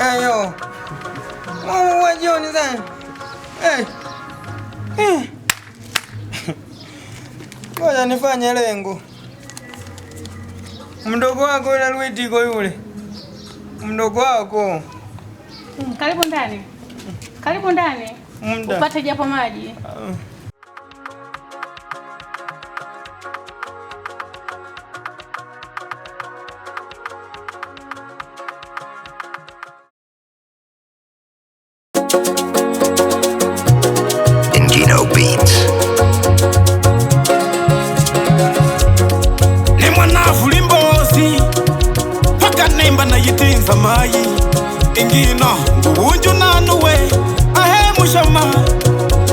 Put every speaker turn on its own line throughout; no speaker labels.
Ayo. Mama jioni sana. Ngoja nifanye lengo. Mdogo wako yule Luitiko yule. Mdogo wako.
Karibu ndani. Karibu ndani. Upate japo maji.
Ingino Beats.
Ni mwanafu limbozi paka nemba na yitinza mayi ingino nguwunju nanuwe ahemushama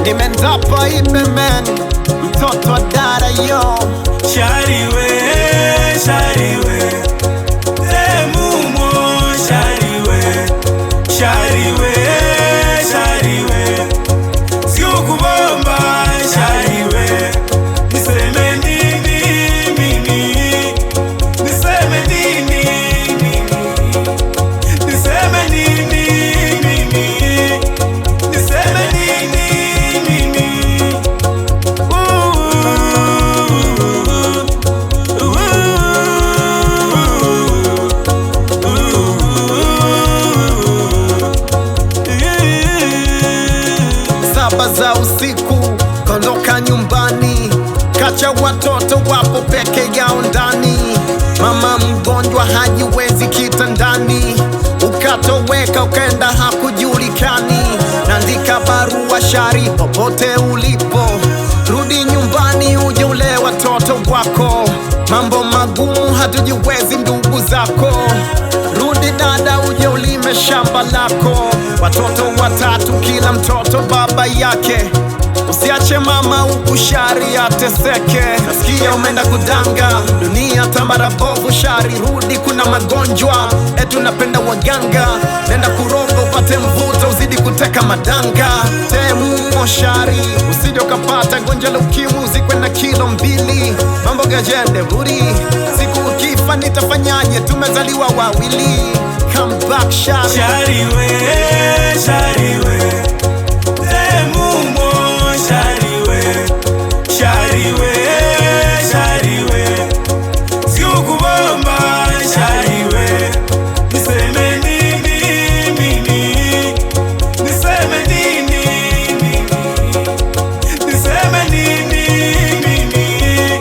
nimendapa ipemen mtoto wa dada yo
shariwe shariwe temumo shariwe shariwe shariwe sikubomba shariwe niseme nini mimi niseme nini mimi niseme nini mimi niseme nini mimi
Saba za usiku kondoka nyumbani, kacha watoto wapo peke yao ndani. Mama mgonjwa hajiwezi kitandani, ukatoweka ukaenda hakujulikani. Naandika barua shari popote ulipo, rudi nyumbani uje ule watoto wako. Mambo magumu hatujiwezi ndugu zako, rudi dada uje ulime shamba lako. Watoto watatu kila mtoto baba yake, usiache mama ukushari ateseke. Nasikia umeenda kudanga dunia tambara bovu shari, rudi kuna magonjwa etu napenda waganga. Nenda kuroga upate mvuto uzidi kuteka madanga. Temumo shari usije ukapata gonjwa la ukimwi uzikwe na kilo 2. Mambo gajende rudi siku ukifa nitafanyaje, tumezaliwa wawili. Come back shari
shariwe shariwe temumo shariwe shariwe shariwe sikubomba shariwe niseme nini mimi niseme nini mimi niseme nini mimi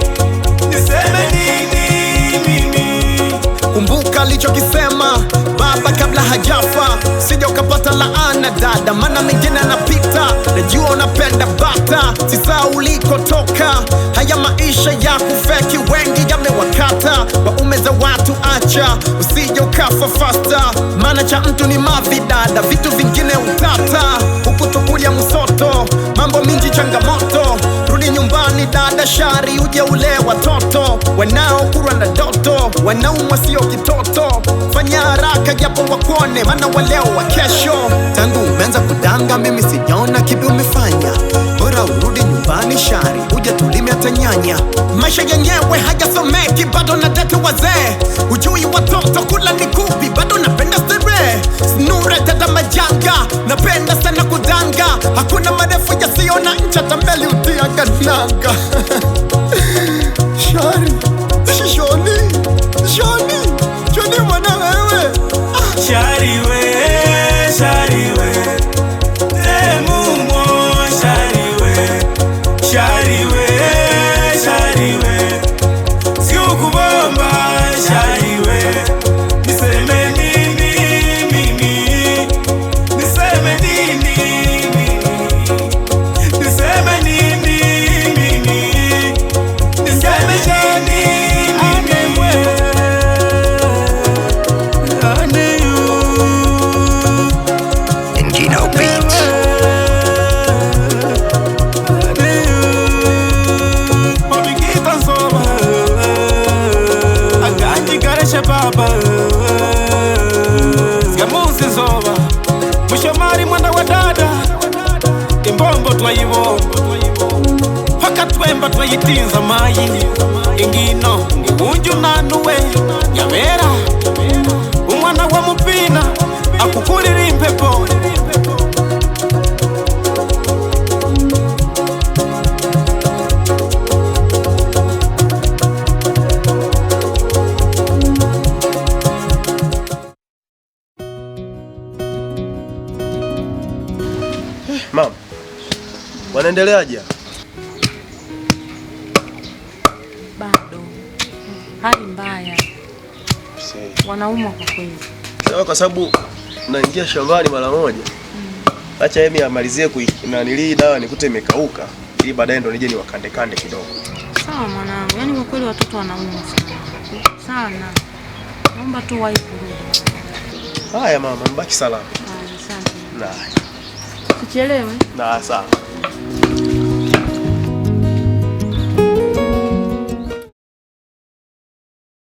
niseme nini mimi.
Kumbuka alichokisema baba kabla hajafa, sija ukapata laana dada, mana mengine anapita. Najua unapenda bata, sisa ulikotoka. Haya maisha ya kufeki wengi yamewakata. Waume za watu acha, usije ukafa fasta, mana cha mtu ni mavi dada, vitu vingine utata. Huku tukulia msoto, mambo mingi changamoto. Rudi nyumbani dada shari uje ule watoto wanaokurwa na doto, wanaumwa sio kitoto. Fanya haraka japo wakuone, mana waleo wa kesho. Tangu umeanza kudanga mimi sijaona kibi umefanya, bora urudi nyumbani shari uje tulime hata nyanya. Maisha yenyewe hajasomeki bado na dete wazee, ujui watoto kula ni kupi bado napenda stere. Snure dada majanga, napenda sana kudanga. Hakuna marefu yasiona ncha tambeli utiaga nanga. Shari, shoni, shoni, shoni mwana wewe.
Shariwe, shariwe, temumo shariwe, shariwe, shariwe, sikubomba shariwe, niseme nini mimi, niseme nini mimi, niseme nini mimi, niseme nini mimi.
Ingino Beats.
Mabikita nsoba aganji gareshe baba sigamusi nsoba mushomari mwana wa dada imbombo twayibomba paka twemba twayitinza mayi ingino ngiwunju nanuwe yabera umwana wa mupina akukuri
Unaendeleaje?
Bado hali mbaya, wanaumwa kwa kweli.
Sawa, kwa sababu naingia shambani mara moja. Acha yeye amalizie kuinanilii dawa nikute imekauka, ili baadaye ndo nije niwakande kande kidogo.
Sawa mwanangu, yaani kwa kweli watoto wanaumwa sana. Naomba tu wahi kurudi.
Haya mama, mbaki salama.
Asante.
Na.
Usichelewe.
Na sawa.